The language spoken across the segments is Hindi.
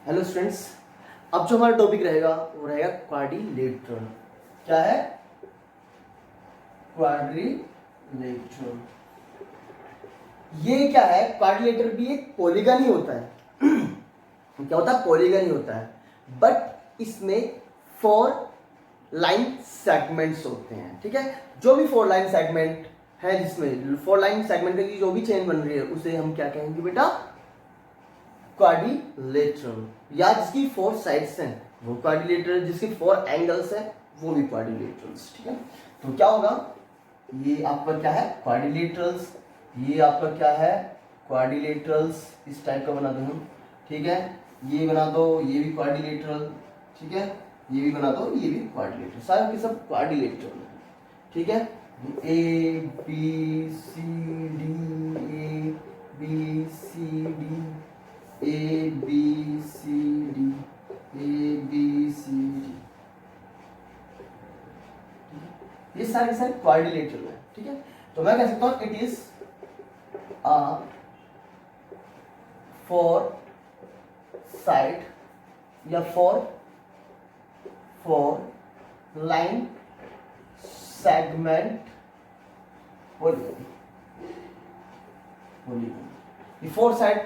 Hello students. अब जो हमारा टॉपिक रहेगा वो रहेगा क्वाड्रिलेटरल। क्या है? क्वाड्रिलेटरल। ये क्या है? क्वाड्रिलेटरल भी एक पॉलीगन ही होता है। क्या होता है? पॉलीगन ही होता है, बट इसमें 4 लाइन सेगमेंट्स होते हैं। ठीक है, जो भी 4 लाइन सेगमेंट है, जिसमें 4 लाइन सेगमेंट की जो भी चेन बन रही है उसे हम क्या कहेंगे बेटा? क्वाड्रिलेटरल। या जिसकी 4 साइड्स हैं वो क्वाड्रिलेटरल, जिसके 4 एंगल्स हैं वो भी क्वाड्रिलेटरल्स। ठीक है, तो क्या होगा? ये आपका क्या है? क्वाड्रिलेटरल्स। ये आपका क्या है? क्वाड्रिलेटरल्स। इस टाइप का बना दो हम। ठीक है, ये बना दो, ये भी क्वाड्रिलेटरल। ठीक है, ये भी बना दो, ये भी क्वाड्रिलेटरल। सारे के सब क्वाड्रिलेटरल है। ठीक है, A B C D, A B C D, A B C D, A B C D, ये सारे सारे क्वाड्रिलेटरल है। ठीक है, तो मैं कह सकता हूं इट इज अ 4 साइड या 4 लाइन सेगमेंट पॉलीगन। ये 4 साइड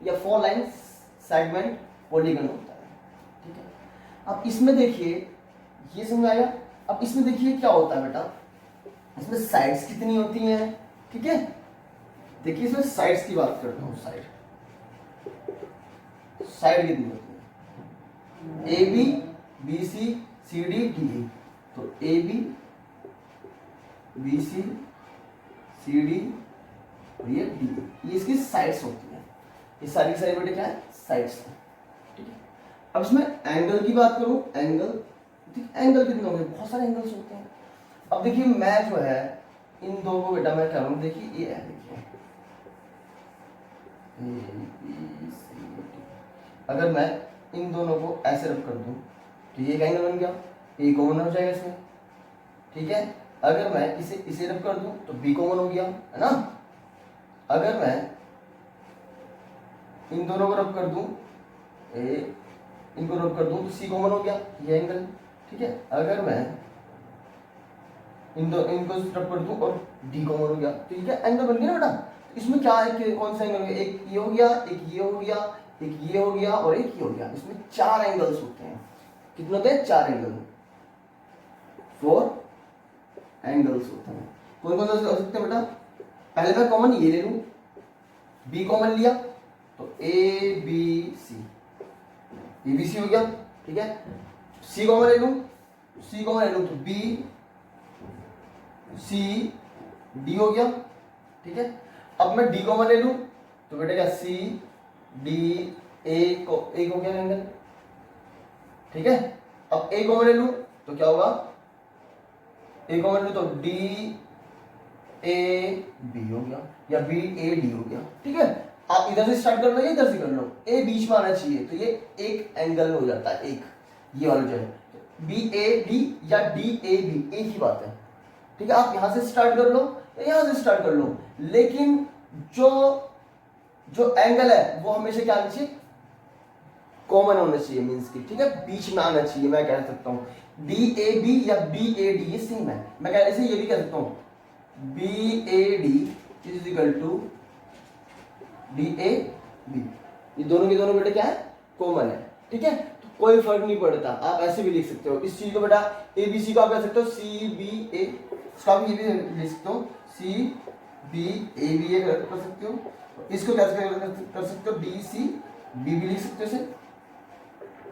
या 4 लाइन सेगमेंट पॉलीगन होता है। ठीक है, अब इसमें देखिए, ये समझ आया? अब इसमें देखिए क्या होता है बेटा, इसमें साइड्स कितनी होती हैं? ठीक है, देखिए इसमें साइड्स की बात करता हूं। साइड कितनी होती है? A B, B C, C D, D A. तो A B, B C, D और ये डी, ये इसकी साइड्स होती है। ये सारी की सारी बेटे क्या है? साइड्स है। ठीक है, अब इसमें एंगल की बात करूं, एंगल, एंगल कितने होंगे? बहुत सारे एंगल्स होते हैं। अब देखिए मैं जो है इन दो को बेटा मैं कह रहा हूं, देखिए ये है, देखिए ए बी सी डी। अगर मैं इन दोनों को ऐसे रब कर दूं तो ये एक एंगल बन गया, ए कॉमन हो जाएगा इसमें। ठीक है, अगर मैं इसे रब कर दूं तो बी कॉमन हो गया, है ना। अगर मैं इन दोनों को रब कर दूं, इनको रब कर दूं तो सी कॉमन हो गया, ये एंगल। ठीक है, अगर मैं इनको रब कर दूं और डी कॉमन हो गया तो ये एंगल बन गया ना बेटा। इसमें क्या है कि कौन सा एंगल हो गया? एक ये हो गया, एक ये हो गया, एक ये हो गया और एक ये हो गया। इसमें 4 एंगल्स होते हैं। कितने होते हैं? 4 एंगल, 4 एंगल्स होते हैं। कौन कौन से हो सकते हैं बेटा? पहले मैं कॉमन ये ले लूं, बी कॉमन लिया तो A B C, A B सी हो गया। ठीक है, सी कॉमन ले लूं, तो बी सी डी हो गया। ठीक है, अब मैं डी कॉमन ले लूं तो बेटा क्या? सी डी एक हो गया एंगल। ठीक है, अब ए कॉमन ले लूं तो क्या होगा? ए कॉमन ले लूं तो डी ए बी हो गया या बी ए डी हो गया। ठीक है, आप इधर से स्टार्ट कर लो या इधर से कर लो, ए बीच में आना चाहिए तो ये एक एंगल हो जाता है, एक ये वाला जो है बी ए डी या डी ए बी, एक ही बात है। ठीक है, आप यहां से स्टार्ट कर लो या यहां से स्टार्ट कर लो, लेकिन जो एंगल है वो हमेशा क्या आना चाहिए? कॉमन होना चाहिए, मींस की। ठीक है, बीच में आना चाहिए। मैं कह सकता हूं डी ए बी या बी ए डी, ये सेम है। मैं कह ऐसे ये भी कह सकता हूं B A D is equal to D A B. ये दोनों के दोनों बेटे क्या है? कॉमन है। ठीक है, तो कोई फर्क नहीं पड़ता, आप ऐसे भी लिख सकते हो। इस चीज को बेटा ए बी सी को आप कह सकते हो सी बी ए, इसका भी ये भी लिख सकते हो सी बी ए बी ए कर सकते हो। इसको कैसे कर सकते हो? डी सी बी भी लिख सकते हो।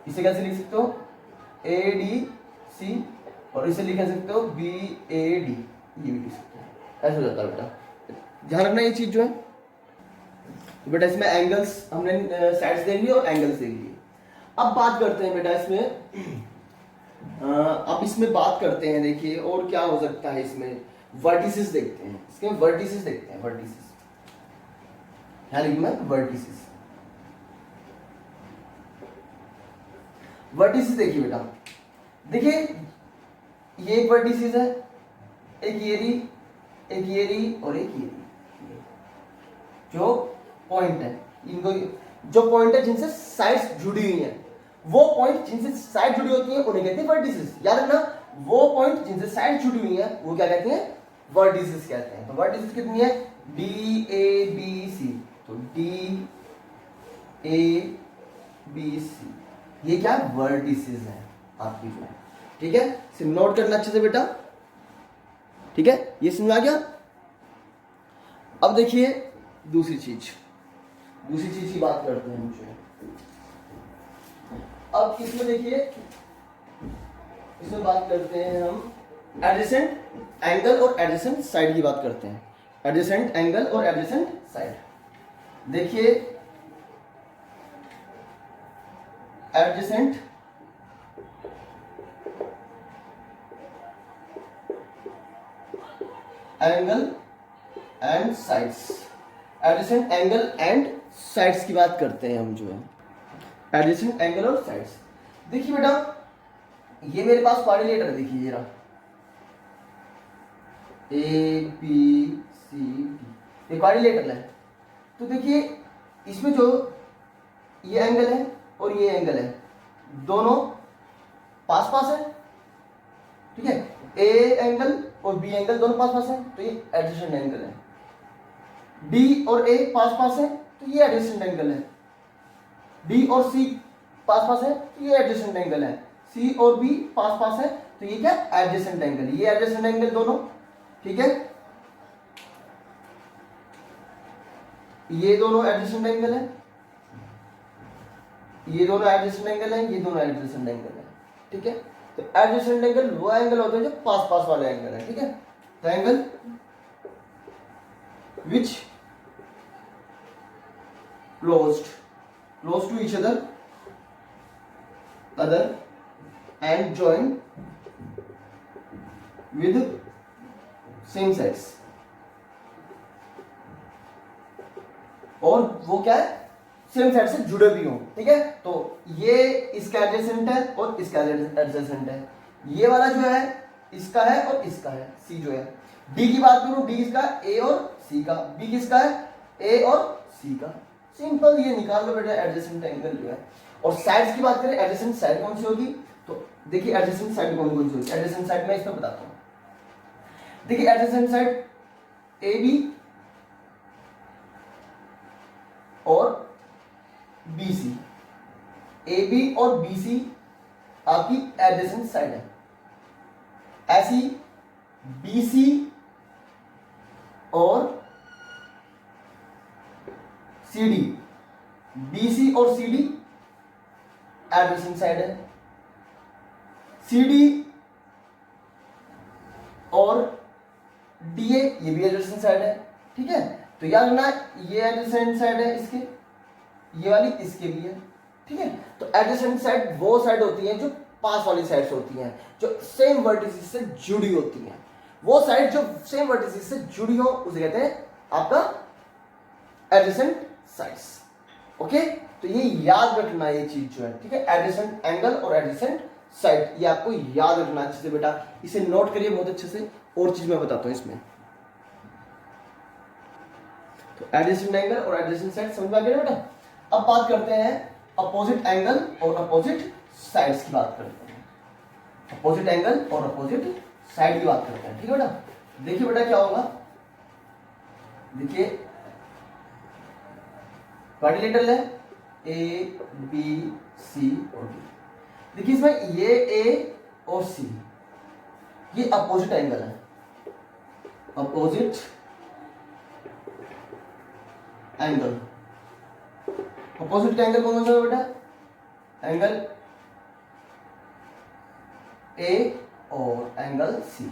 इसे कैसे लिख सकते हो? ए डी सी, और इसे लिख सकते हो बी ए डी, ये भी लिख सकते हो। ऐसे हो जाता है बेटा, ध्यान रखना ये चीज जो है। तो बेटा इसमें एंगल्स हमने साइड्स देख लिए और एंगल्स देख लिए। अब बात करते हैं बेटा इसमें, अब इसमें बात करते हैं, देखिए और क्या हो सकता है इसमें? वर्टिसेस देखते हैं, इसके वर्टिसेस देखते हैं। वर्टिसेस क्या लिखना है? वर्टिसेस। वर्टिसेस देखिए बेटा, देखिए ये एक वर्टिसेस है, एक ये रही, और एक ये रही। जो पॉइंट है इनको जो पॉइंट है जिनसे साइड्स जुड़ी हुई हैं, वो पॉइंट जिनसे साइड जुड़ी होती है उन्हें कहते हैं वर्टिसेस। याद रखना, वो पॉइंट जिनसे साइड जुड़ी हुई है वो क्या कहते हैं? वर्टिसेस कहते हैं। तो वर्टिसेस कितनी है? D A B C. तो डी ए बी सी, ये क्या वर्टिसेस है आपकी जो है, ठीक है। इसे नोट करना अच्छे से बेटा, ठीक है। ये समझ आ गया। अब देखिए दूसरी चीज की बात करते हैं मुझे। अब इसमें देखिए, इसमें बात करते हैं हम एडजेसेंट एंगल और एडजेसेंट साइड की बात करते हैं। एडजेसेंट एंगल और एडजेसेंट साइड। देखिए adjacent angle and sides, adjacent angle and sides की बात करते हैं हम जो है, एडजेसेंट एंगल और साइड्स। देखिए बेटा, ये मेरे पास क्वाड्रिलेटर है, देखिए जरा ए बी सी डी, ये क्वाड्रिलेटर है। तो देखिए इसमें जो ये एंगल है और ये एंगल है, दोनों पास पास है, ठीक है। ए एंगल और बी एंगल दोनों पास पास है, तो ये एडजेसेंट एंगल है। डी और ए पास पास है, तो ये एडजेसेंट एंगल है। डी और सी पास पास है, तो ये एडजेसेंट एंगल है। सी और बी पास पास है, तो ये क्या? Adjacent angle. ये एडजेसेंट एंगल दोनों, ठीक है। ये दोनों एडजेसेंट एंगल है, ये दोनों एडजेसेंट एंगल है, ये दोनों एडजेसेंट एंगल है, ठीक है। तो एडजेसेंट एंगल वो एंगल होते हैं जो पास पास वाले एंगल है, ठीक है। तो angle which close to each other and join with same sides, और वो क्या है? सेम साइड से जुड़े भी हों, ठीक है। तो ये इसका एडजेसेंट है और इसका एडजेसेंट है। ये वाला जो है इसका है और इसका है, सी जो है। डी की बात करूं, डी किसका? ए और सी का। बी किसका है? ए और सी का। सिंपल, ये निकाल लो बेटा एडजेसेंट एंगल जो है। और साइड्स की बात करें, एडजेसेंट साइड कौन सी होगी? तो देखिए एडजेसेंट साइड कौन कौन सी होगी। एडजेसेंट साइड मैं इसमें बताता हूं। देखिए एडजेसेंट साइड ए बी और बी सी। ए बी और बी सी आपकी एडजेसेंट साइड है। ऐसी बी सी और सी डी, बी सी और सी डी एडजेसेंट साइड है। सी डी और डी ए ये भी एडजेसेंट साइड है, ठीक है। तो याद रखना ये एडजेसेंट साइड है इसके, ये वाली इसके भी है, ठीक है। तो एडजेसेंट साइड वो साइड होती है जो पास वाली साइड्स होती हैं, जो सेम वर्टिसेस से जुड़ी होती हैं। वो साइड जो सेम वर्टिसेस से जुड़ी हो उसे कहते हैं आपका एडजेसेंट साइड्स। ओके, तो ये याद रखना ये चीज जो है, ठीक है। एडजेसेंट एंगल और एडजेसेंट साइड, ये आपको याद रखना अच्छे से बेटा, इसे नोट करिए बहुत अच्छे से। और चीज मैं बताता हूं इसमें। तो एडजेसेंट एंगल और एडजेसेंट साइड समझ में आ गया बेटा। अब बात करते हैं अपोजिट एंगल और अपोजिट साइड्स की बात करते हैं। अपोजिट एंगल और अपोजिट साइड की बात करते हैं, ठीक है बेटा। देखिए बेटा क्या होगा, देखिए क्वाड्रिलेटरल है ए बी सी और डी। देखिए इसमें ये ए और सी ये अपोजिट एंगल है, अपोजिट एंगल। अपोजिट एंगल कौन सा है बेटा? एंगल ए और एंगल सी,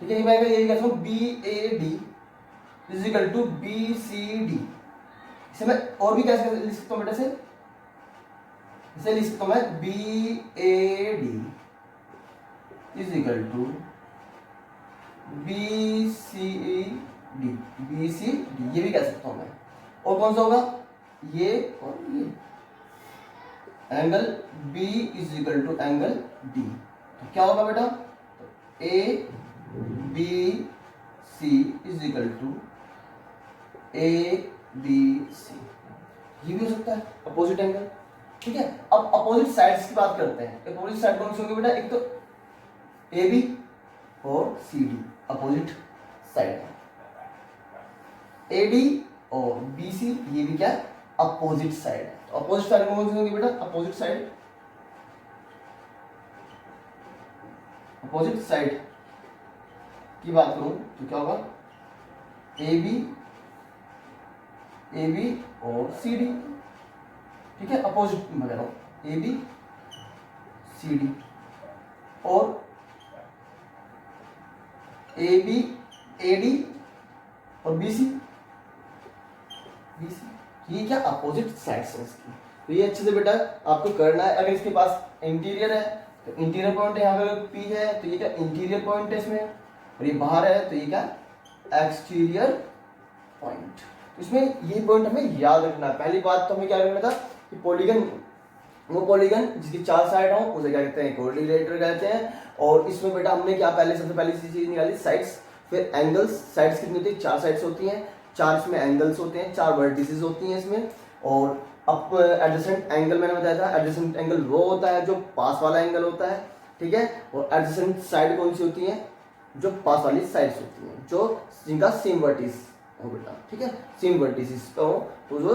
ठीक है। मैं यही कहता हूं B A D is equal to B C D. इसे मैं और भी कैसे लिख सकता हूं बेटा? से इसे लिख सकता हूं मैं B A D is equal to B C D, B C D ये भी कह सकता हूं मैं। और कौन सा होगा? ये और ये। Angle B is equal to angle D, तो क्या होगा बेटा? A B C is equal to A B C. ये भी हो सकता है अपोजिट एंगल, ठीक है। अब अपोजिट साइड्स की बात करते हैं। अपोजिट साइड कौन सी होंगी बेटा, एक तो ए बी और C D opposite side, A D और बी सी ये भी क्या अपोजिट साइड है। तो अपोजिट साइड कौन सी होंगी बेटा, अपोजिट साइड, अपोजिट साइड की बात करूं तो क्या होगा, ए बी और सी डी, ठीक है, अपोजिट में कह रहा हूं, ए बी सी डी और ए बी ए डी और बी सी, ये क्या अपोजिट साइड्स है इसकी। तो ये अच्छे से बेटा आपको करना है। अगर इसके पास इंटीरियर है तो इंटीरियर पॉइंट है, यहाँ पर पी है तो ये क्या इंटीरियर पॉइंट है इसमें, और ये बाहर है तो ये क्या एक्सटीरियर पॉइंट। इसमें ये पॉइंट हमें याद रखना है। पहली बात तो हमें क्या रखना था कि पॉलीगन, वो पॉलीगन जिसकी 4 साइड हो उसे क्या कहते हैं, कोऑर्डिनेटर कहते हैं। और इसमें बेटा हमने क्या पहले सबसे पहली चीज निकाली साइड्स, फिर एंगल्स। साइड्स कितनी होती है, 4 साइड्स होती हैं, 4 इसमें एंगल्स होते हैं, 4 वर्टिसेस होती हैं इसमें। और अब एडजेसेंट एंगल मैंने बताया था, एडजेसेंट एंगल वो होता है जो पास वाला एंगल होता है, ठीक है। और एडजेसेंट साइड कौन सी होती है, जो पास वाली साइड्स होती हैं, जो जिनका सेम वर्टिस हो बेटा, ठीक है, सेम वर्टिसेस हो तो जो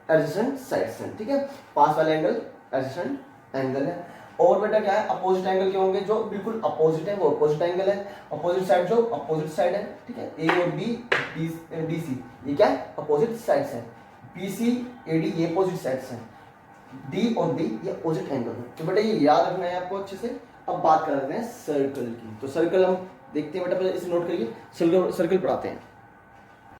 एडजेसेंट साइड्स हैं, ठीक है। पास वाला एंगल एडजेसेंट एंगल है। और बेटा क्या है, अपोजिट एंगल क्या होंगे, जो बिल्कुल अपोजिट है वो अपोजिट एंगल है। अपोजिट साइड जो अपोजिट साइड है, ठीक है, ए और बी डी सी ये क्या है अपोजिट साइड्स है। बी सी ए डी ये अपोजिट साइड्स हैं, डी और बी ये अपोजिट एंगल है। तो बेटा ये याद रखना है आपको अच्छे से। अब बात करते हैं सर्कल की। तो सर्कल हम देखते हैं बेटा, इसे नोट करिए, सर्कल पढ़ाते हैं।